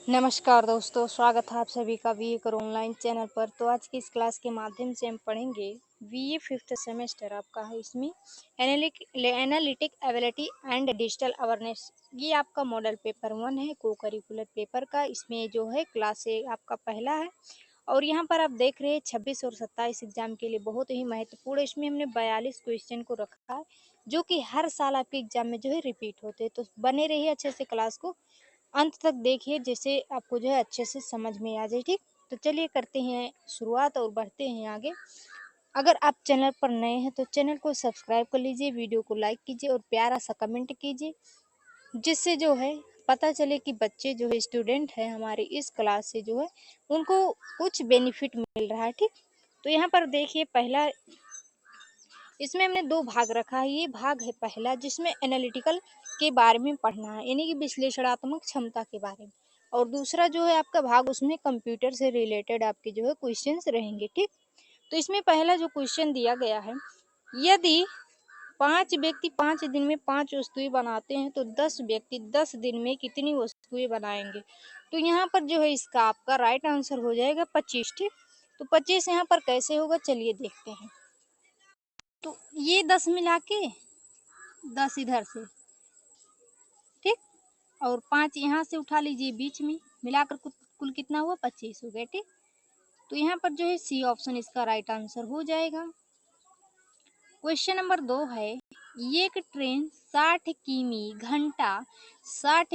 नमस्कार दोस्तों, स्वागत है आप सभी का बीए करो ऑनलाइन चैनल पर। तो आज की इस क्लास के माध्यम से हम पढ़ेंगे बीए फिफ्थ सेमेस्टर आपका है। इसमें analytic ability and digital awareness, ये आपका मॉडल पेपर 1 है को करिकुलर पेपर का। इसमें जो है क्लास ए आपका पहला है और यहाँ पर आप देख रहे हैं 26 और 27 एग्जाम के लिए बहुत ही महत्वपूर्ण। इसमें हमने 42 क्वेश्चन को रखा है जो कि हर साल आपके एग्जाम में जो है रिपीट होते हैं। तो बने रहिए अच्छे से, क्लास को अंत तक देखिए जिससे आपको जो है अच्छे से समझ में आ जाए। ठीक, तो चलिए करते हैं शुरुआत और बढ़ते हैं आगे। अगर आप चैनल पर नए हैं तो चैनल को सब्सक्राइब कर लीजिए, वीडियो को लाइक कीजिए और प्यारा सा कमेंट कीजिए, जिससे जो है पता चले कि बच्चे जो है स्टूडेंट है हमारे इस क्लास से जो है उनको कुछ बेनिफिट मिल रहा है। ठीक, तो यहाँ पर देखिए पहला, इसमें हमने दो भाग रखा है। ये भाग है पहला जिसमें एनालिटिकल के बारे में पढ़ना है, यानी कि विश्लेषणात्मक क्षमता के बारे में, और दूसरा जो है आपका भाग उसमें कंप्यूटर से रिलेटेड आपके जो है क्वेश्चंस रहेंगे। ठीक, तो इसमें पहला जो क्वेश्चन दिया गया है, यदि 5 व्यक्ति 5 दिन में 5 वस्तुएं बनाते हैं तो 10 व्यक्ति 10 दिन में कितनी वस्तुएं बनाएंगे। तो यहाँ पर जो है इसका आपका राइट आंसर हो जाएगा 25। ठीक, तो 25 यहाँ पर कैसे होगा चलिए देखते हैं। तो ये 10 मिला के 10 इधर से, ठीक, और 5 यहाँ से उठा लीजिए बीच में, मिलाकर कुल कितना हुआ 25 हो गया। ठीक, तो यहाँ पर जो है सी ऑप्शन इसका राइट आंसर हो जाएगा। क्वेश्चन नंबर 2 है, एक ट्रेन 60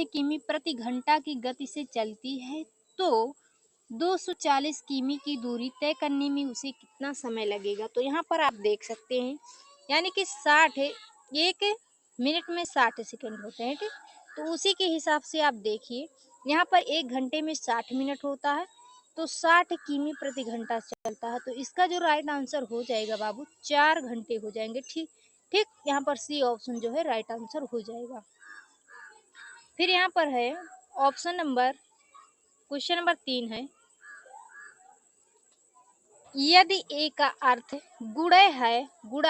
किमी प्रति घंटा की गति से चलती है तो 240 किमी की दूरी तय करने में उसे कितना समय लगेगा। तो यहाँ पर आप देख सकते हैं, यानी कि 60 है, 1 मिनट में 60 सेकंड होते हैं। ठीक, तो उसी के हिसाब से आप देखिए, यहाँ पर 1 घंटे में 60 मिनट होता है तो 60 किमी प्रति घंटा चलता है। तो इसका जो राइट आंसर हो जाएगा बाबू 4 घंटे हो जाएंगे। ठीक ठीक, यहाँ पर सी ऑप्शन जो है राइट आंसर हो जाएगा। फिर यहाँ पर है ऑप्शन नंबर, क्वेश्चन नंबर 3 है, यदि ए का अर्थ गुड़ा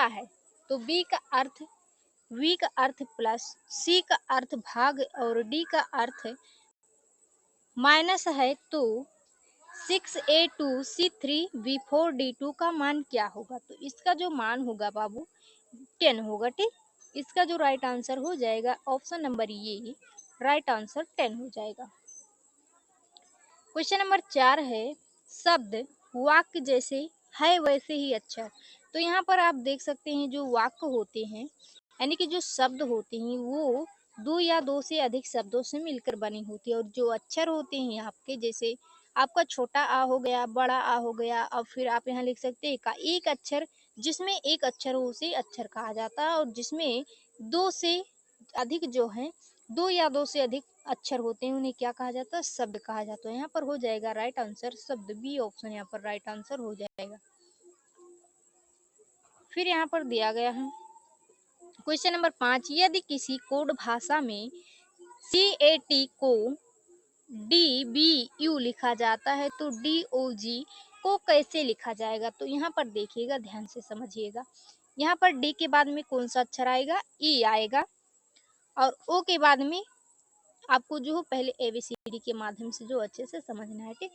है तो बी का अर्थ, वी का अर्थ प्लस, सी का अर्थ भाग और डी का अर्थ माइनस है तो 6A2C3V4D2 का मान क्या होगा। तो इसका जो मान होगा बाबू 10 होगा। ठीक, इसका जो राइट आंसर हो जाएगा ऑप्शन नंबर ये राइट आंसर 10 हो जाएगा। क्वेश्चन नंबर 4 है, शब्द वाक्य जैसे है वैसे ही अक्षर। तो यहाँ पर आप देख सकते हैं जो वाक्य होते हैं, यानी कि जो शब्द होते हैं वो 2 या 2 से अधिक शब्दों से मिलकर बनी होती है, और जो अक्षर होते हैं आपके, जैसे आपका छोटा आ हो गया, बड़ा आ हो गया, और फिर आप यहाँ लिख सकते हैं का एक अक्षर, जिसमें एक अक्षर हो उसे अक्षर कहा जाता है, और जिसमें 2 से अधिक जो है 2 या 2 से अधिक अक्षर होते हैं उन्हें क्या कहा जाता है, शब्द कहा जाता है। यहाँ पर हो जाएगा राइट आंसर शब्द, बी ऑप्शन यहाँ पर राइट आंसर हो जाएगा। फिर यहाँ पर दिया गया है क्वेश्चन नंबर 5, यदि किसी कोड भाषा में CAT को DBU लिखा जाता है तो DOG को कैसे लिखा जाएगा। तो यहाँ पर देखिएगा, ध्यान से समझिएगा, यहाँ पर डी के बाद में कौन सा अक्षर आएगा, ई आएगा, और ओ के बाद में आपको जो पहले ABCD के माध्यम से जो अच्छे से समझना है। ठीक,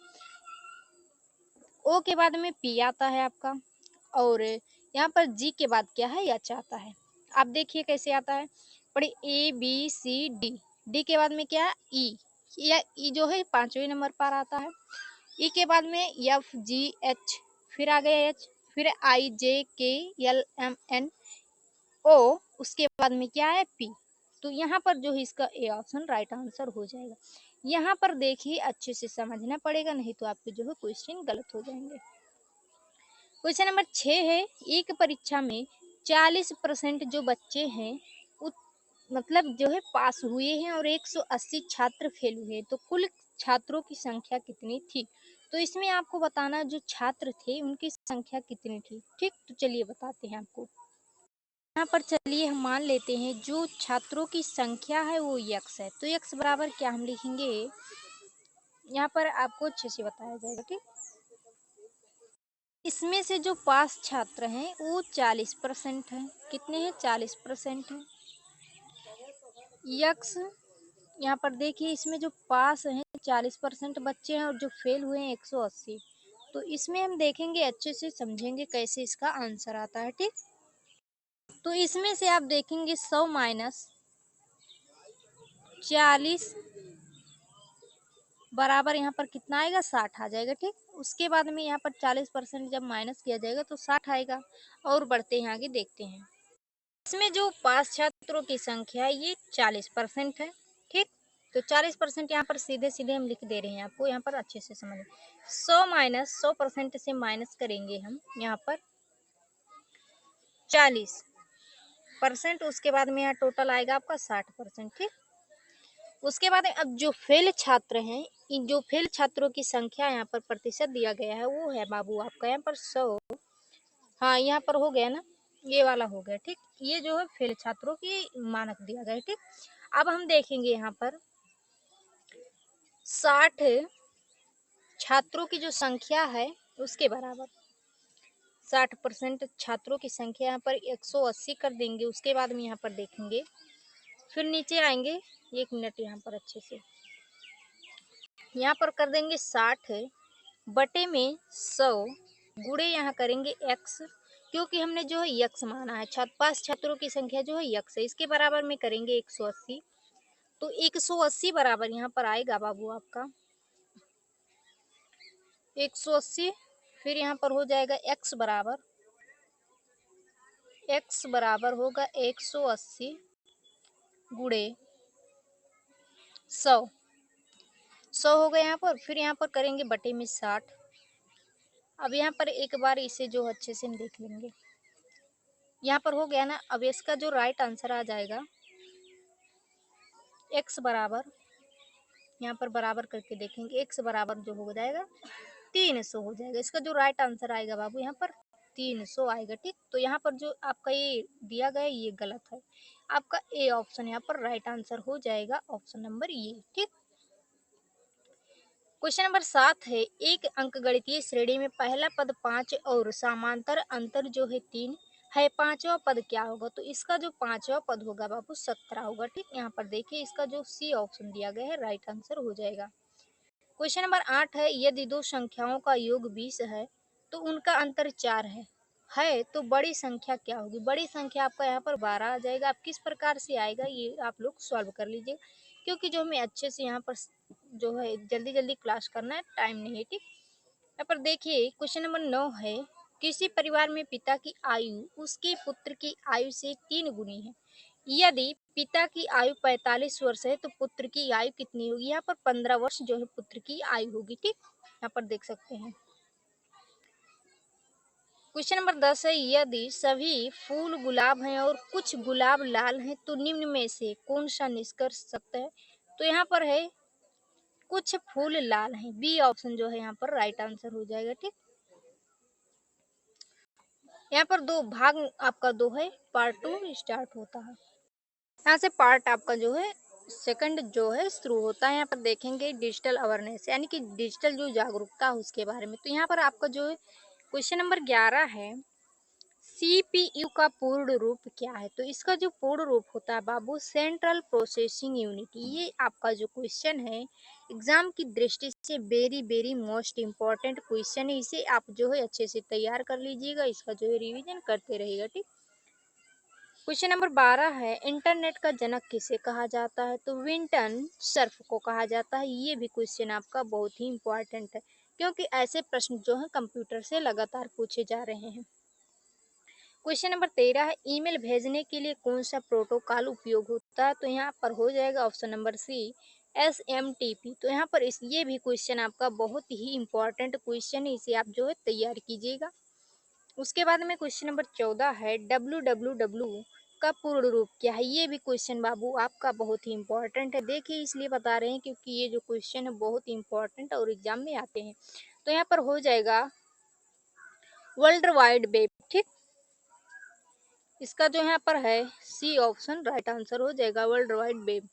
ओ के बाद में पी आता है आपका, और यहाँ पर जी के बाद क्या है, एच आता है। आप देखिए कैसे आता है, पढ़िए ABCD, डी के बाद में क्या है, ई, या ई जो है 5वें नंबर पर आता है। ई के बाद में FGH, फिर आ गया एच, फिर IJKLMNO, उसके बाद में क्या है पी। तो यहाँ पर जो है इसका ए ऑप्शन राइट आंसर हो जाएगा। यहाँ पर देखिए अच्छे से समझना पड़ेगा, नहीं तो आपके जो है क्वेश्चन गलत हो जाएंगे। क्वेश्चन नंबर 6 है, एक परीक्षा में 40% जो बच्चे हैं मतलब जो है पास हुए हैं और 180 छात्र फेल हुए हैं, तो कुल छात्रों की संख्या कितनी थी। तो इसमें आपको बताना जो छात्र थे उनकी संख्या कितनी थी। ठीक, तो चलिए बताते हैं आपको। यहाँ पर चलिए हम मान लेते हैं जो छात्रों की संख्या है वो x है, तो x बराबर क्या हम लिखेंगे, यहाँ पर आपको अच्छे से बताया जाएगा। ठीक, इसमें से जो पास छात्र हैं वो 40% है, कितने हैं 40% है। x यहाँ पर देखिए इसमें जो पास हैं 40% बच्चे हैं और जो फेल हुए हैं 180। तो इसमें हम देखेंगे, अच्छे से समझेंगे कैसे इसका आंसर आता है, ठीक। तो इसमें से आप देखेंगे 100 माइनस 40 बराबर यहाँ पर कितना आएगा, 60 आ जाएगा, ठीक। उसके बाद में यहाँ पर 40% जब माइनस किया जाएगा तो 60 आएगा। और बढ़ते हैं आगे, देखते हैं। इसमें जो पास छात्रों की संख्या है ये 40% है, ठीक। तो 40% यहाँ पर सीधे सीधे हम लिख दे रहे हैं, आपको यहाँ पर अच्छे से समझ। 100 माइनस 100% से माइनस करेंगे हम यहाँ पर 40%, उसके बाद में यहाँ टोटल आएगा आपका 60%, ठीक। उसके बाद अब जो फेल छात्र हैं, इन जो फेल छात्रों की संख्या यहाँ पर प्रतिशत दिया गया है वो है बाबू आपका यहाँ पर 100। हाँ, यहाँ पर हो गया ना, ये वाला हो गया, ठीक। ये जो है फेल छात्रों की मानक दिया गया है, ठीक। अब हम देखेंगे यहाँ पर 60 छात्रों की जो संख्या है उसके बराबर 60% छात्रों की संख्या यहाँ पर 180 कर देंगे। उसके बाद में यहाँ पर देखेंगे, फिर नीचे आएंगे, एक मिनट यहाँ पर अच्छे से यहाँ पर कर देंगे 60 बटे में 100 गुणे यहाँ करेंगे x, क्योंकि हमने जो है यक्स माना है, पास छात्रों की संख्या जो है यक्स है, इसके बराबर में करेंगे 180। तो 180 बराबर यहाँ पर आएगा बाबू आपका 180। फिर यहाँ पर हो जाएगा x बराबर होगा 180 गुणे 100 हो गया यहाँ पर। फिर यहाँ पर करेंगे बटे में 60। अब यहाँ पर एक बार इसे जो अच्छे से हम देख लेंगे, यहाँ पर हो गया ना। अब इसका जो राइट आंसर आ जाएगा x बराबर, यहाँ पर बराबर करके देखेंगे, x बराबर जो हो जाएगा 300 हो जाएगा। इसका जो राइट आंसर आएगा बाबू यहाँ पर 300 आएगा, ठीक। तो यहाँ पर जो आपका ये दिया गया है ये गलत है, आपका ए ऑप्शन यहाँ पर राइट आंसर हो जाएगा, ऑप्शन नंबर ये, ठीक। क्वेश्चन नंबर 7 है, एक अंकगणितीय श्रेणी में पहला पद 5 और समांतर अंतर जो है 3 है, पांचवा पद क्या होगा। तो इसका जो पांचवा पद होगा बाबू 17 होगा, ठीक। यहाँ पर देखिए इसका जो सी ऑप्शन दिया गया है राइट आंसर हो जाएगा। क्वेश्चन नंबर 8 है, यदि दो संख्याओं का योग 20 है तो उनका अंतर 4 है तो बड़ी संख्या क्या होगी। बड़ी संख्या आपका यहाँ पर 12 आ जाएगा। आप किस प्रकार से आएगा ये आप लोग सॉल्व कर लीजिए, क्योंकि जो हमें अच्छे से यहाँ पर जो है जल्दी जल्दी क्लास करना है, टाइम नहीं है, ठीक। यहाँ पर देखिए क्वेश्चन नंबर 9 है, किसी परिवार में पिता की आयु उसके पुत्र की आयु से 3 गुनी है। यदि पिता की आयु 45 वर्ष है तो पुत्र की आयु कितनी होगी। यहाँ पर 15 वर्ष जो है पुत्र की आयु होगी, ठीक। यहाँ पर देख सकते हैं। क्वेश्चन नंबर 10 है, यदि सभी फूल गुलाब हैं और कुछ गुलाब लाल हैं तो निम्न में से कौन सा निष्कर्ष सकता है। तो यहाँ पर है कुछ फूल लाल हैं, बी ऑप्शन जो है यहाँ पर राइट आंसर हो जाएगा, ठीक। यहाँ पर दो भाग आपका दो है, पार्ट 2 स्टार्ट होता है, यहाँ से पार्ट आपका जो है सेकंड जो है शुरू होता है। यहाँ पर देखेंगे डिजिटल अवेयरनेस यानी कि डिजिटल जो जागरूकता है उसके बारे में। तो यहाँ पर आपका जो है क्वेश्चन नंबर 11 है, सीपीयू का पूर्ण रूप क्या है। तो इसका जो पूर्ण रूप होता है बाबू सेंट्रल प्रोसेसिंग यूनिट। ये आपका जो क्वेश्चन है एग्जाम की दृष्टि से very very most important question है, इसे आप जो है अच्छे से तैयार कर लीजिएगा, इसका जो है रिविजन करते रहिएगा, ठीक। क्वेश्चन नंबर 12 है, इंटरनेट का जनक किसे कहा जाता है। तो विंटन सर्फ को कहा जाता है। ये भी क्वेश्चन आपका बहुत ही इंपॉर्टेंट है, क्योंकि ऐसे प्रश्न जो है कंप्यूटर से लगातार पूछे जा रहे हैं। क्वेश्चन नंबर 13 है, ईमेल भेजने के लिए कौन सा प्रोटोकॉल उपयोग होता है। तो यहाँ पर हो जाएगा ऑप्शन नंबर सी SMTP। तो यहाँ पर ये भी क्वेश्चन आपका बहुत ही इंपॉर्टेंट क्वेश्चन है, इसे आप जो है तैयार कीजिएगा। उसके बाद में क्वेश्चन नंबर 14 है, WWW का पूर्ण रूप क्या है। ये भी क्वेश्चन बाबू आपका बहुत ही इंपॉर्टेंट है। देखिए इसलिए बता रहे हैं क्योंकि ये जो क्वेश्चन है बहुत ही इंपॉर्टेंट और एग्जाम में आते हैं। तो यहाँ पर हो जाएगा वर्ल्ड वाइड वेब, ठीक। इसका जो यहाँ पर है सी ऑप्शन राइट आंसर हो जाएगा, world wide web.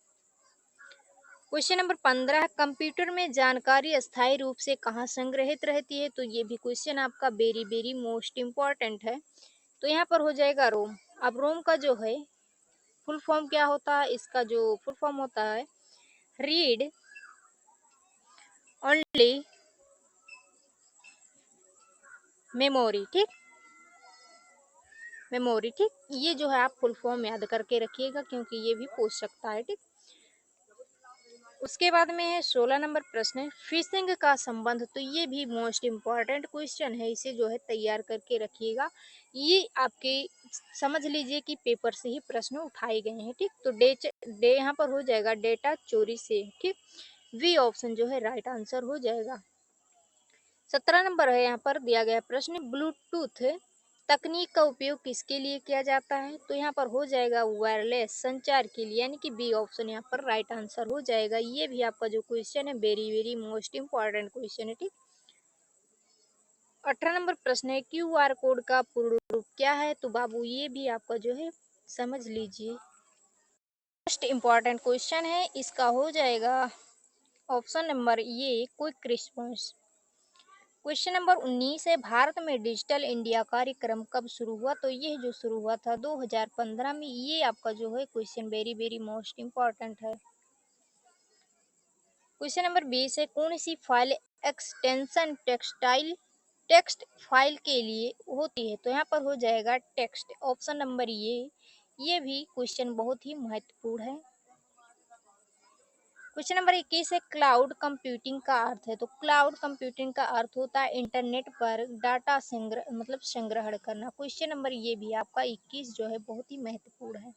Question number 15 है, कंप्यूटर में जानकारी अस्थायी रूप से कहाँ संग्रहित रहती है। तो ये भी क्वेश्चन आपका वेरी वेरी मोस्ट इम्पॉर्टेंट है। तो यहाँ पर हो जाएगा रोम। अब रोम का जो है फुल फॉर्म क्या होता है, इसका जो फुल फॉर्म होता है रीड ओनली मेमोरी, ठीक, मेमोरी, ठीक। ये जो है आप फुल फॉर्म याद करके रखिएगा क्योंकि ये भी पूछ सकता है, ठीक। उसके बाद में है 16 नंबर प्रश्न, फिशिंग का संबंध, तो ये भी मोस्ट इम्पॉर्टेंट क्वेश्चन है, इसे जो है तैयार करके रखिएगा। ये आपके समझ लीजिए कि पेपर से ही प्रश्न उठाए गए हैं, ठीक। तो डे यहाँ पर हो जाएगा डेटा चोरी से, ठीक। बी ऑप्शन जो है राइट आंसर हो जाएगा। 17 नंबर है यहाँ पर दिया गया प्रश्न, ब्लूटूथ तकनीक का उपयोग किसके लिए किया जाता है, तो यहाँ पर हो जाएगा वायरलेस संचार के लिए, यानी कि बी ऑप्शन यहाँ पर राइट आंसर हो जाएगा। ये भी आपका जो क्वेश्चन है very very most important question है, ठीक। 18 नंबर प्रश्न है, क्यू आर कोड का पूर्ण रूप क्या है, तो बाबू ये भी आपका जो है समझ लीजिए मोस्ट इम्पॉर्टेंट क्वेश्चन है, इसका हो जाएगा ऑप्शन नंबर ये क्विक रिस्पॉन्स। क्वेश्चन नंबर 19 है, भारत में डिजिटल इंडिया कार्यक्रम कब शुरू हुआ, तो ये जो शुरू हुआ था 2015 में। ये आपका जो है question very very most important है। क्वेश्चन नंबर 20 है, कौन सी फाइल एक्सटेंशन टेक्स्ट फाइल के लिए होती है, तो यहाँ पर हो जाएगा टेक्स्ट, ऑप्शन नंबर ये भी क्वेश्चन बहुत ही महत्वपूर्ण है। क्वेश्चन नंबर 21 है, क्लाउड कंप्यूटिंग का अर्थ है, तो क्लाउड कंप्यूटिंग का अर्थ होता है इंटरनेट पर डाटा संग्रहण करना। क्वेश्चन नंबर ये भी आपका 21 जो है बहुत ही महत्वपूर्ण है।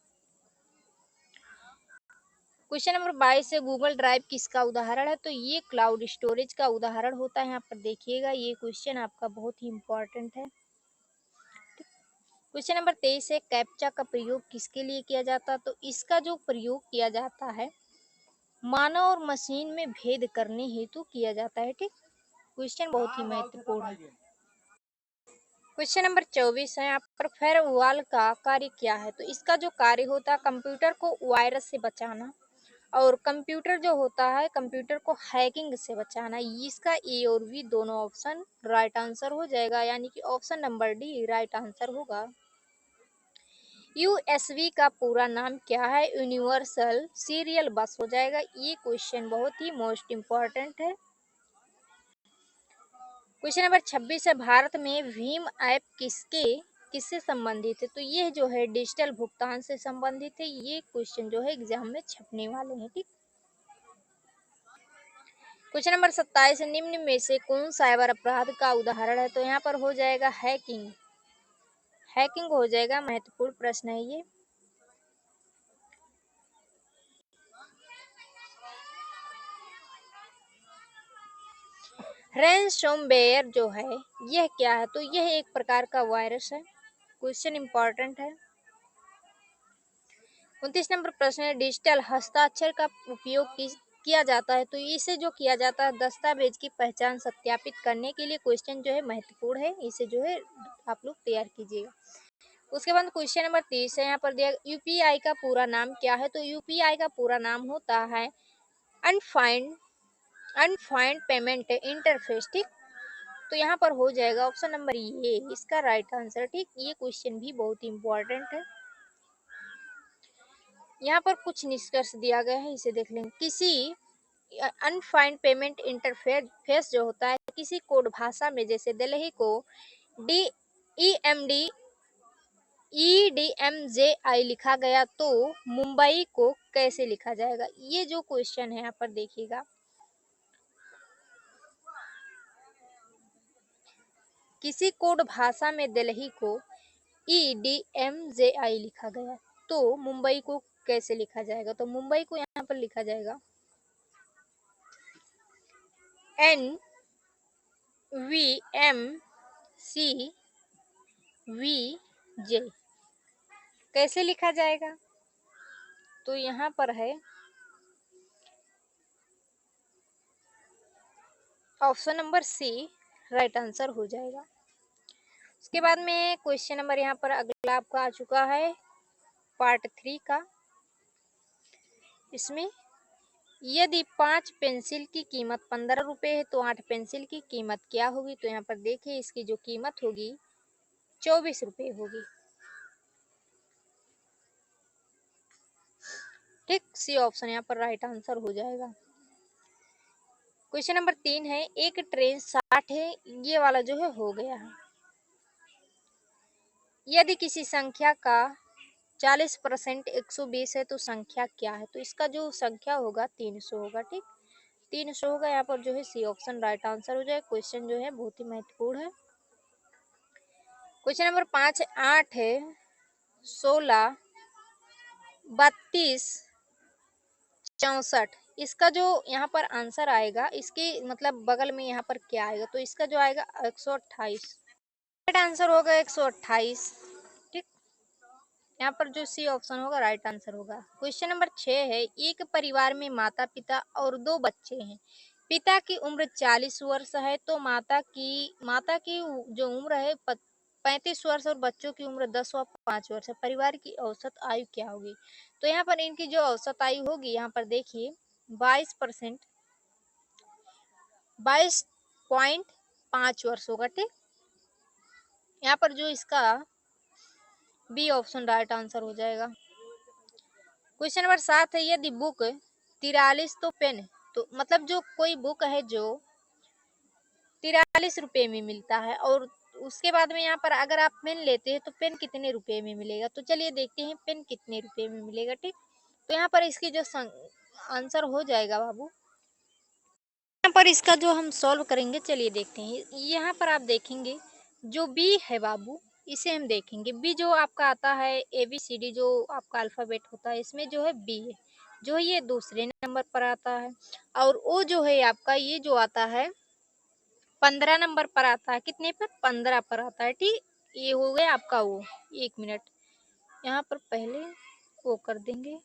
क्वेश्चन नंबर 22 है, गूगल ड्राइव किसका उदाहरण है, तो ये क्लाउड स्टोरेज का उदाहरण होता है। यहाँ पर देखिएगा ये क्वेश्चन आपका बहुत ही इंपॉर्टेंट है। क्वेश्चन नंबर 23 है, कैप्चा का प्रयोग किसके लिए किया जाता है, तो इसका जो प्रयोग किया जाता है मानव और मशीन में भेद करने हेतु किया जाता है, ठीक। क्वेश्चन बहुत ही महत्वपूर्ण है। क्वेश्चन नंबर 24 है, यहाँ पर फायरवॉल का कार्य क्या है, तो इसका जो कार्य होता है कंप्यूटर को वायरस से बचाना, और कंप्यूटर जो होता है कंप्यूटर को हैकिंग से बचाना। इसका ए और बी दोनों ऑप्शन राइट आंसर हो जाएगा, यानी कि option number D right answer होगा। यूएसबी का पूरा नाम क्या है, यूनिवर्सल सीरियल बस हो जाएगा। ये क्वेश्चन बहुत ही मोस्ट इम्पॉर्टेंट है। क्वेश्चन नंबर 26 है, भारत में भीम ऐप किससे संबंधित है, तो ये जो है डिजिटल भुगतान से संबंधित है। ये क्वेश्चन जो है एग्जाम में छपने वाले हैं, ठीक। क्वेश्चन नंबर 27 है, निम्न में से कौन साइबर अपराध का उदाहरण है, तो यहाँ पर हो जाएगा हैकिंग, हैकिंग हो जाएगा। महत्वपूर्ण प्रश्न है ये। रैनसमवेयर जो है यह क्या है, तो यह एक प्रकार का वायरस है। क्वेश्चन इंपॉर्टेंट है। 29 नंबर प्रश्न है, डिजिटल हस्ताक्षर का उपयोग किया जाता है, तो इसे जो किया जाता है दस्तावेज की पहचान सत्यापित करने के लिए। क्वेश्चन जो है महत्वपूर्ण है, इसे जो है आप लोग तैयार कीजिएगा। उसके बाद क्वेश्चन नंबर 30 है, यहाँ पर दिया यूपीआई का पूरा नाम क्या है, तो यूपीआई का पूरा नाम होता है अनफाइंड अनफाइंड पेमेंट इंटरफेस, ठीक। तो यहाँ पर हो जाएगा ऑप्शन नंबर ये इसका राइट आंसर, ठीक। ये क्वेश्चन भी बहुत इंपॉर्टेंट है। यहाँ पर कुछ निष्कर्ष दिया गया है, इसे देख लेंगे। किसी अनफाइंड पेमेंट इंटरफेस जो होता है किसी कोड भाषा में, जैसे दिल्ली को डी EDMJI लिखा गया, तो मुंबई को कैसे लिखा जाएगा। ये जो क्वेश्चन है यहाँ पर देखिएगा, किसी कोड भाषा में दिल्ली को EDMJI लिखा गया, तो मुंबई को कैसे लिखा जाएगा, तो मुंबई को यहाँ पर लिखा जाएगा NVMCVJ। कैसे लिखा जाएगा, तो यहाँ पर है option number c right answer हो जाएगा। उसके बाद में क्वेश्चन नंबर यहाँ पर अगला आपका आ चुका है पार्ट 3 का। इसमें यदि 5 पेंसिल की कीमत 15 रुपये है, तो 8 पेंसिल की कीमत क्या होगी, तो यहाँ पर देखिए इसकी जो कीमत होगी 24 रुपये होगी, ठीक। सी ऑप्शन यहाँ पर राइट आंसर हो जाएगा। क्वेश्चन नंबर 3 है, एक ट्रेन 60 है, ये वाला जो है हो गया है। यदि किसी संख्या का 40% 120 है तो संख्या क्या है? तो इसका जो संख्या होगा 300 होगा, ठीक। 300 होगा, यहाँ पर जो है सी ऑप्शन राइट आंसर हो जाए। क्वेश्चन जो है बहुत ही महत्वपूर्ण है। क्वेश्चन नंबर 5 8 है, 16, 32, 64। इसका जो यहाँ पर आंसर आएगा, इसके मतलब बगल में यहाँ पर क्या आएगा? तो इसका जो आएगा 128। राइट आंसर होगा 128, ठीक। यहाँ पर जो सी ऑप्शन होगा राइट आंसर होगा। क्वेश्चन नंबर 6 है, एक परिवार में माता पिता और 2 बच्चे हैं। पिता की उम्र 40 वर्ष है तो माता की जो उम्र है 35 वर्ष और बच्चों की उम्र 10 व 5 वर्ष है। परिवार की औसत आयु क्या होगी? तो यहाँ पर इनकी जो औसत आयु होगी, यहाँ पर देखिए 22%, 22.5 वर्ष होगा, ठीक। यहाँ पर जो इसका बी ऑप्शन राइट आंसर हो जाएगा। क्वेश्चन नंबर 7 है, यदि बुक 43 तो पेन, तो मतलब जो कोई बुक है जो 43 रुपए में मिलता है और उसके बाद में यहाँ पर अगर आप पेन लेते हैं तो पेन कितने रुपए में मिलेगा? तो चलिए देखते हैं पेन कितने रुपए में मिलेगा, ठीक। तो यहाँ पर इसकी जो आंसर हो जाएगा बाबू, यहाँ पर इसका जो हम सॉल्व करेंगे, चलिए देखते हैं। यहाँ पर आप देखेंगे जो बी है बाबू, इसे हम देखेंगे। बी जो आपका आता है ABCD जो आपका अल्फाबेट होता है, इसमें जो है बी है, जो ये दूसरे नंबर पर आता है। और ओ जो है आपका, ये जो आता है 15 नंबर पर आता है। कितने पर? 15 पर आता है, ठीक। ये हो गया आपका वो। 1 मिनट, यहाँ पर पहले वो कर देंगे,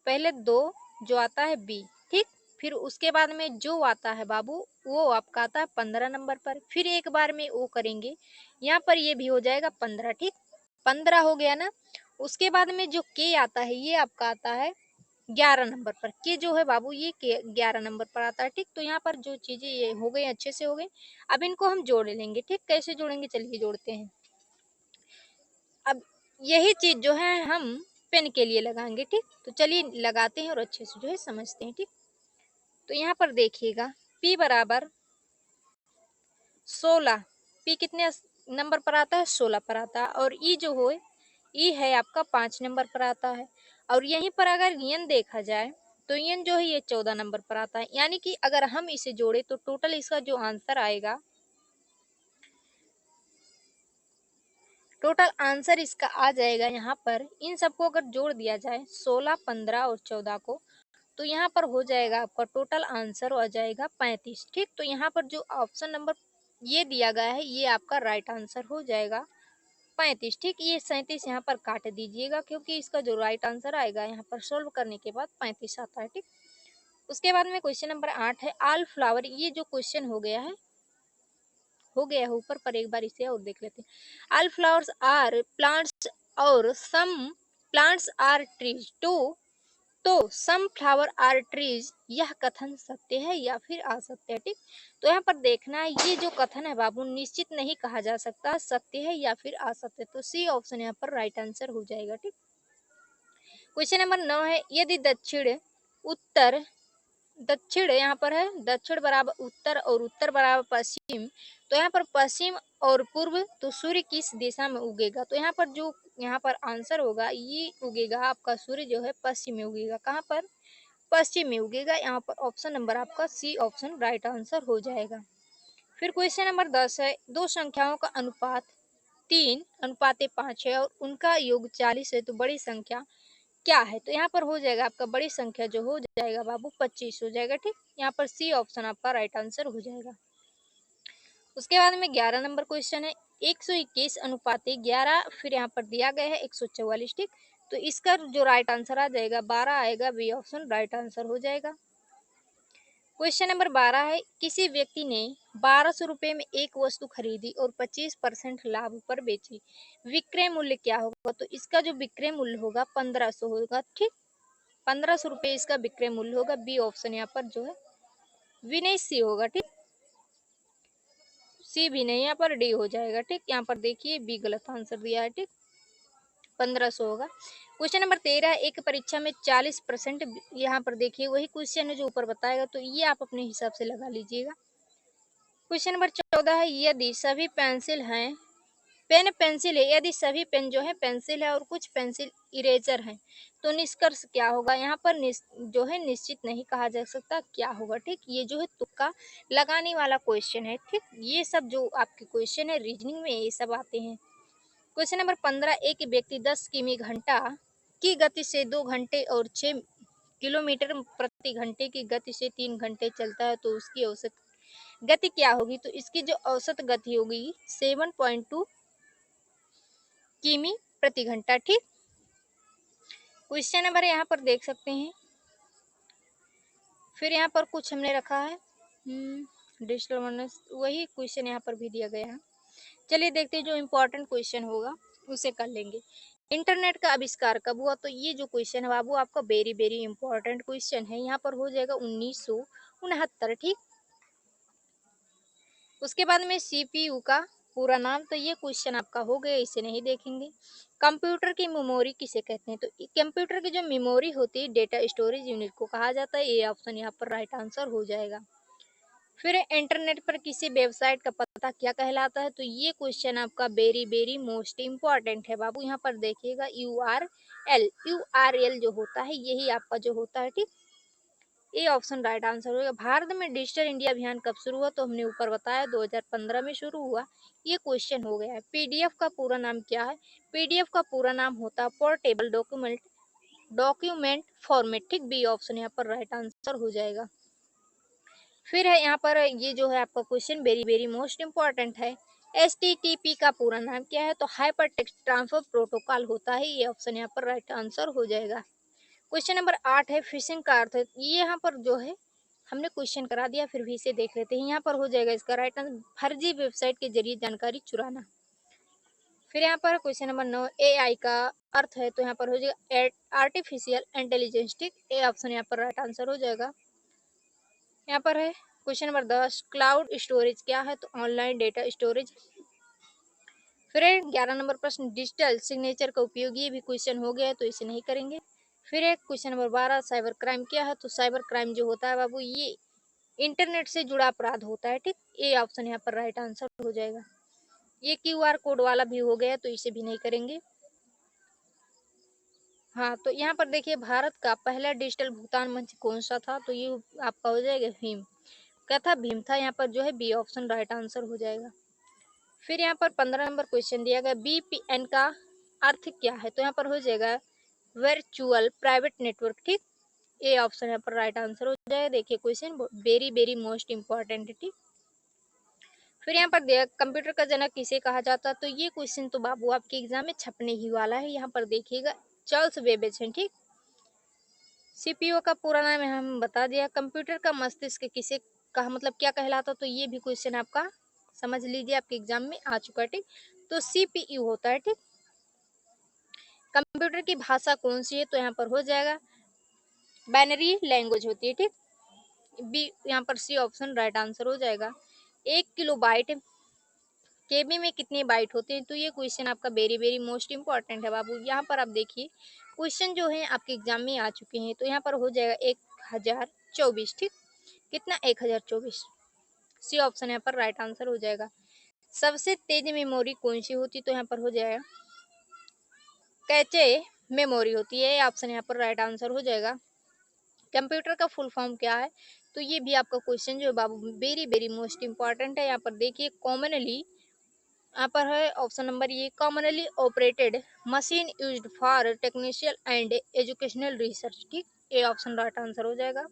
पहले 2 जो आता है बी, ठीक। फिर उसके बाद में जो आता है बाबू, वो आपका आता है 15 नंबर पर। फिर एक बार में वो करेंगे, यहाँ पर ये भी हो जाएगा 15, ठीक। 15 हो गया ना। उसके बाद में जो के आता है, ये आपका आता है 11 नंबर पर। के जो है बाबू, ये के 11 नंबर पर आता है, ठीक। तो यहाँ पर जो चीजें ये हो गई, अच्छे से हो गई। अब इनको हम जोड़ लेंगे, ठीक। कैसे जोड़ेंगे, चलिए जोड़ते हैं। अब यही चीज जो है हम पेन के लिए लगाएंगे, ठीक। तो चलिए लगाते हैं और अच्छे से जो है समझते हैं, ठीक। तो यहाँ पर देखिएगा, P बराबर 16, P कितने नंबर पर आता है? 16 पर आता है। और E जो हो, E है आपका 5 नंबर पर आता है। और यहीं पर अगर N देखा जाए तो N जो है ये 14 नंबर पर आता है। यानी कि अगर हम इसे जोड़े तो टोटल इसका जो आंसर आएगा, टोटल आंसर इसका आ जाएगा यहाँ पर, इन सबको अगर जोड़ दिया जाए 16, 15 और 14 को, तो यहाँ पर हो जाएगा आपका टोटल आंसर आ जाएगा 35, ठीक। तो यहाँ पर जो ऑप्शन नंबर ये दिया गया है, ये आपका राइट आंसर हो जाएगा 35, ठीक। ये 37 यहाँ पर काट दीजिएगा क्योंकि इसका जो राइट आंसर आएगा यहाँ पर सोल्व करने के बाद 35 आता है, ठीक। उसके बाद में क्वेश्चन नंबर 8 है, ऑल फ्लावर। ये जो क्वेश्चन हो गया है ऊपर पर, एक बार इसे और देख लेते हैं। ऑल फ्लावर्स आर प्लांट्स और some plants are trees too, तो सम फ्लावर आर ट्रीज, यह कथन सत्य है या फिर असत्य है, ठीक। तो यहाँ पर देखना है, ये जो कथन है बाबू निश्चित नहीं कहा जा सकता सत्य है या फिर असत्य। तो सी ऑप्शन यहाँ पर राइट आंसर हो जाएगा, ठीक। क्वेश्चन नंबर 9 है, यदि उत्तर दक्षिण यहाँ पर है, दक्षिण बराबर उत्तर और उत्तर बराबर पश्चिम, तो यहाँ पर पश्चिम और पूर्व, तो सूर्य किस दिशा में उगेगा? तो यहाँ पर जो यहाँ पर आंसर होगा, ये उगेगा आपका सूर्य जो है पश्चिम में उगेगा। कहाँ पर? पश्चिम में उगेगा। यहाँ पर ऑप्शन नंबर आपका सी ऑप्शन राइट आंसर हो जाएगा। फिर क्वेश्चन नंबर 10 है, दो संख्याओं का अनुपात 3:5 है और उनका योग 40 है, तो बड़ी संख्या क्या है? तो यहाँ पर हो जाएगा आपका बड़ी संख्या जो हो जाएगा बाबू 25 हो जाएगा, ठीक। यहाँ पर सी ऑप्शन आपका राइट आंसर हो जाएगा। उसके बाद में 11 नंबर क्वेश्चन है, 121:11, फिर यहाँ पर दिया गया है 144, ठीक। तो इसका जो राइट आंसर आ जाएगा 12 आएगा, बी ऑप्शन राइट आंसर हो जाएगा। क्वेश्चन नंबर 12 है, किसी व्यक्ति ने 1200 रुपए में एक वस्तु खरीदी और 25% लाभ पर बेची, विक्रय मूल्य क्या होगा? तो इसका जो विक्रय मूल्य होगा 1500 होगा, ठीक। 1500 रुपये इसका विक्रय मूल्य होगा। बी ऑप्शन यहाँ पर जो है विनय सी होगा, ठीक। सी भी नहीं, यहाँ पर डी हो जाएगा, ठीक। यहाँ पर देखिए बी गलत आंसर दिया है, ठीक। 1500 होगा। क्वेश्चन नंबर 13, एक परीक्षा में 40%, यहाँ पर देखिए वही क्वेश्चन है जो ऊपर बताएगा, तो ये आप अपने हिसाब से लगा लीजिएगा। क्वेश्चन नंबर 14 है, यदि सभी पेंसिल हैं, पेन पेंसिल है, यदि सभी पेन जो है पेंसिल है और कुछ पेंसिल इरेजर हैं, तो निष्कर्ष क्या होगा। यहाँ पर जो है निश्चित नहीं कहा जा सकता क्या होगा, ठीक। ये जो है तुक्का लगाने वाला क्वेश्चन है, ठीक। ये सब जो आपके क्वेश्चन है रीजनिंग में ये सब आते हैं। क्वेश्चन नंबर 15, एक व्यक्ति 10 किमी घंटा की गति से 2 घंटे और 6 किलोमीटर प्रति घंटे की गति से 3 घंटे चलता है, तो उसकी औसत गति क्या होगी। तो इसकी जो औसत गति होगी 7.2 किमी प्रति घंटा, ठीक। क्वेश्चन नंबर यहाँ पर देख सकते हैं। फिर यहाँ पर कुछ हमने रखा है डिजिटल वर्नेस, वही क्वेश्चन यहाँ पर भी दिया गया है। चलिए देखते हैं जो इम्पोर्टेंट क्वेश्चन होगा उसे कर लेंगे। इंटरनेट का आविष्कार कब हुआ, तो ये जो क्वेश्चन है बाबू आपका वेरी वेरी इंपॉर्टेंट क्वेश्चन है, यहाँ पर हो जाएगा 1969, ठीक। उसके बाद में सीपीयू का पूरा नाम, तो ये क्वेश्चन आपका हो गया, इसे नहीं देखेंगे। कंप्यूटर की मेमोरी किसे कहते हैं, तो कंप्यूटर की जो मेमोरी होती है डेटा स्टोरेज यूनिट को कहा जाता है, ये ऑप्शन यहाँ पर राइट आंसर हो जाएगा। फिर इंटरनेट पर किसी वेबसाइट का पता क्या कहलाता है, तो ये क्वेश्चन आपका वेरी वेरी मोस्ट इम्पॉर्टेंट है बाबू, यहाँ पर देखिएगा यूआरएल जो होता है यही आपका जो होता है, ठीक। ये ऑप्शन राइट आंसर होगा। भारत में डिजिटल इंडिया अभियान कब शुरू हुआ, तो हमने ऊपर बताया 2015 में शुरू हुआ, ये क्वेश्चन हो गया है। पीडीएफ का पूरा नाम क्या है, पीडीएफ का पूरा नाम होता है पोर्टेबल डॉक्यूमेंट फॉर्मेट, ठीक। बी ऑप्शन यहाँ पर राइट आंसर हो जाएगा। फिर है यहाँ पर ये जो है आपका question very very most important है। HTTP का पूरा नाम क्या है, तो हाइपर टेक्स्ट ट्रांसफर प्रोटोकॉल होता है, ये ऑप्शन यहाँ पर राइट आंसर हो जाएगा। क्वेश्चन नंबर 8 है, फिशिंग का अर्थ है, ये यहाँ पर जो है हमने क्वेश्चन करा दिया, फिर भी इसे देख लेते हैं। यहाँ पर हो जाएगा इसका राइट आंसर फर्जी वेबसाइट के जरिए जानकारी चुराना। फिर यहाँ पर क्वेश्चन नंबर 9, AI का अर्थ है, तो यहाँ पर हो जाएगा आर्टिफिशियल इंटेलिजेंस, ठीक। ए ऑप्शन यहाँ पर राइट आंसर हो जाएगा। यहाँ पर है क्वेश्चन नंबर 10, क्लाउड स्टोरेज क्या है, तो ऑनलाइन डेटा स्टोरेज। फिर 11 नंबर प्रश्न, डिजिटल सिग्नेचर का उपयोग, ये भी क्वेश्चन हो गया है, तो इसे नहीं करेंगे। फिर एक क्वेश्चन नंबर 12, साइबर क्राइम क्या है, तो साइबर क्राइम जो होता है बाबू ये इंटरनेट से जुड़ा अपराध होता है, ठीक। ए ऑप्शन यहाँ पर राइट आंसर हो जाएगा। ये QR कोड वाला भी हो गया, तो इसे भी नहीं करेंगे। हाँ, तो यहाँ पर देखिए भारत का पहला डिजिटल भुगतान मंच कौन सा था, तो ये आपका हो जाएगा भीम। क्या था, भीम था, यहाँ पर जो है बी ऑप्शन राइट आंसर हो जाएगा। फिर यहाँ पर 15 नंबर क्वेश्चन दिया गया, VPN का अर्थ क्या है, तो यहाँ पर हो जाएगा वर्चुअल प्राइवेट नेटवर्क, ठीक। ए ऑप्शन यहाँ पर राइट आंसर हो जाएगा। देखिए question very very most important है, ठीक। फिर यहाँ पर दिया कंप्यूटर का जनक किसे कहा जाता है, तो ये क्वेश्चन तो बाबू आपके एग्जाम में छपने ही वाला है, यहाँ पर देखिएगा चार्ल्स बेबेज है, ठीक। सीपीयू का पूरा नाम हम बता दिया। कंप्यूटर का मस्तिष्क किसे कहा, मतलब क्या कहलाता, तो ये भी क्वेश्चन आपका समझ लीजिए आपके एग्जाम में आ चुका है, ठीक। तो सीपीयू होता है, ठीक। कंप्यूटर की भाषा कौन सी है, तो यहाँ पर हो जाएगा बाइनरी लैंग्वेज होती है, ठीक। बी यहाँ पर सी ऑप्शन राइट आंसर हो जाएगा। 1 किलोबाइट केबी में कितने बाइट होते हैं, तो ये क्वेश्चन आपका वेरी वेरी मोस्ट इंपॉर्टेंट है बाबू। यहाँ पर आप देखिए क्वेश्चन जो है आपके एग्जाम में आ चुके हैं, तो यहाँ पर हो जाएगा 1024, ठीक। कितना 1024, सी ऑप्शन यहाँ पर राइट आंसर हो जाएगा। सबसे तेज मेमोरी कौन सी होती, तो यहाँ पर हो जाएगा कैचे मेमोरी होती है, ऑप्शन यहाँ पर राइट आंसर हो जाएगा। कंप्यूटर का फुल फॉर्म क्या है, तो ये भी आपका क्वेश्चन जो है बाबू वेरी वेरी मोस्ट इंपॉर्टेंट है। यहाँ पर देखिए कॉमनली यहाँ पर है ऑप्शन नंबर ये, commonly operated machine used for technical and educational research, ठीक। ए ऑप्शन राइट आंसर हो जाएगा।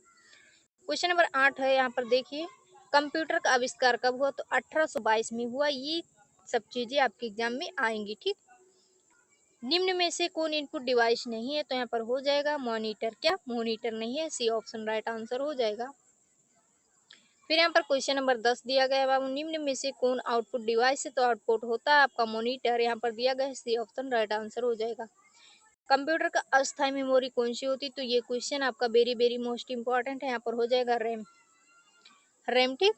क्वेश्चन नंबर 8 है, यहाँ पर देखिए कंप्यूटर का आविष्कार कब हुआ, तो 1822 में हुआ। ये सब चीजें आपके एग्जाम में आएंगी, ठीक। निम्न में से कौन इनपुट डिवाइस नहीं है, तो यहाँ पर हो जाएगा मॉनिटर, क्या मॉनिटर नहीं है, सी ऑप्शन राइट आंसर हो जाएगा। फिर यहाँ पर क्वेश्चन नंबर 10 दिया गया है बाबू, निम्न में से कौन आउटपुट डिवाइस है, तो आउटपुट होता है आपका मॉनिटर, यहाँ पर दिया गया है, सी ऑप्शन राइट आंसर हो जाएगा। कंप्यूटर का अस्थायी मेमोरी कौन सी होती, तो ये क्वेश्चन आपका वेरी वेरी मोस्ट इंपॉर्टेंट है, यहाँ पर हो जाएगा रैम, ठीक।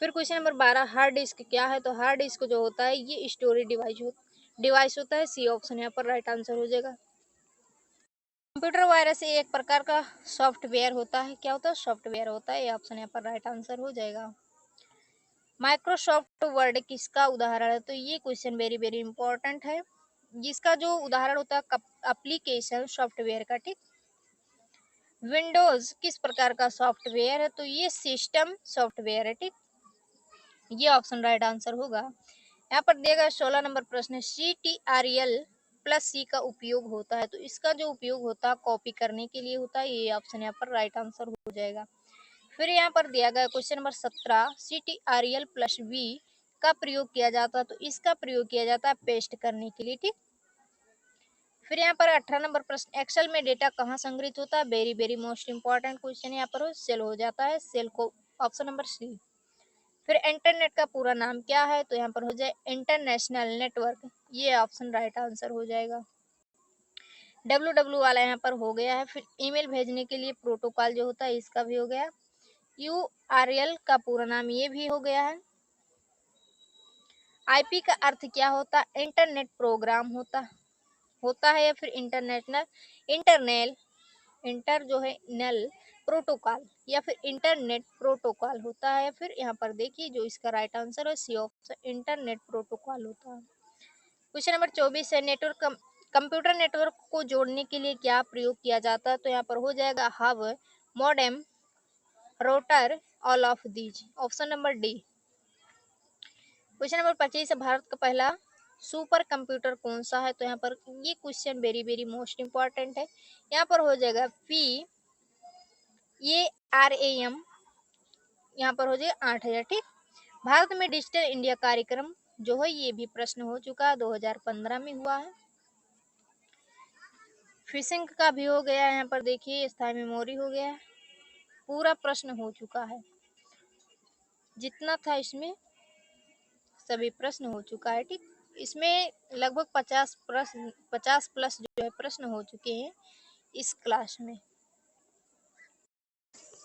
फिर क्वेश्चन नंबर 12, हार्ड डिस्क क्या है, तो हार्ड डिस्क जो होता है ये स्टोरेज डिवाइस डिवाइस होता है, सी ऑप्शन यहाँ पर राइट आंसर हो जाएगा। कंप्यूटर वायरस एक प्रकार का सॉफ्टवेयर होता है, क्या होता है, सॉफ्टवेयर होता है, ये ऑप्शन यहाँ पर राइट आंसर हो जाएगा। माइक्रोसॉफ्ट वर्ड किसका उदाहरण है, तो ये क्वेश्चन वेरी वेरी इंपॉर्टेंट है। जिसका जो उदाहरण होता है एप्लीकेशन सॉफ्टवेयर का, ठीक। विंडोज किस प्रकार का सॉफ्टवेयर है, तो ये सिस्टम सॉफ्टवेयर है, ठीक। ये ऑप्शन राइट आंसर होगा। यहाँ पर दिया गया 16 नंबर प्रश्न है, CTRL+C का उपयोग होता है, तो इसका जो उपयोग होता है कॉपी करने के लिए होता है, ये ऑप्शन यहाँ पर राइट आंसर हो जाएगा। फिर यहाँ पर दिया गया क्वेश्चन नंबर 17, CTRL+V का प्रयोग किया जाता है, तो इसका प्रयोग किया जाता है पेस्ट करने के लिए, ठीक। फिर यहाँ पर 18 नंबर प्रश्न, एक्सेल में डेटा कहाँ संग्रहित होता है, very very most important question यहाँ पर सेल हो जाता है, सेल को ऑप्शन नंबर सी। फिर इंटरनेट का पूरा नाम क्या है, तो यहाँ पर हो जाए इंटरनेशनल नेटवर्क, ये ऑप्शन राइट आंसर हो जाएगा। www वाला यहाँ पर हो गया है। फिर ईमेल भेजने के लिए प्रोटोकॉल जो होता है इसका भी हो गया। URL का पूरा नाम ये भी हो गया है। IP का अर्थ क्या होता है, इंटरनेट प्रोग्राम होता है, या फिर इंटरनेल इंटर जो है नल प्रोटोकॉल, या फिर इंटरनेट प्रोटोकॉल होता है। फिर यहाँ पर देखिए जो इसका राइट आंसर है सी ऑप्शन इंटरनेट प्रोटोकॉल होता है। क्वेश्चन नंबर 24 है, कंप्यूटर नेटवर्क को जोड़ने के लिए क्या प्रयोग किया जाता है, तो यहाँ पर हो जाएगा hub, modem, rotor, all of these, option number D. Question number 25 है, भारत का पहला सुपर कंप्यूटर कौन सा है, तो यहाँ पर ये question very very most important है। यहाँ पर हो जाएगा PARAM, यहाँ पर हो जाएगा 8000, ठीक। भारत में डिजिटल इंडिया कार्यक्रम जो है ये भी प्रश्न हो चुका है, 2015 में हुआ है। फिशिंग का भी हो गया है, यहाँ पर देखिए स्थायी मेमोरी हो गया है, पूरा प्रश्न हो चुका है, जितना था इसमें सभी प्रश्न हो चुका है, ठीक। इसमें लगभग 50 प्लस जो है प्रश्न हो चुके हैं इस क्लास में।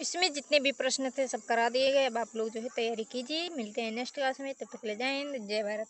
इसमें जितने भी प्रश्न थे सब करा दिए गए। अब आप लोग जो है तैयारी कीजिए, मिलते हैं नेक्स्ट क्लास में, तब तक ले जाएं, जय भारत।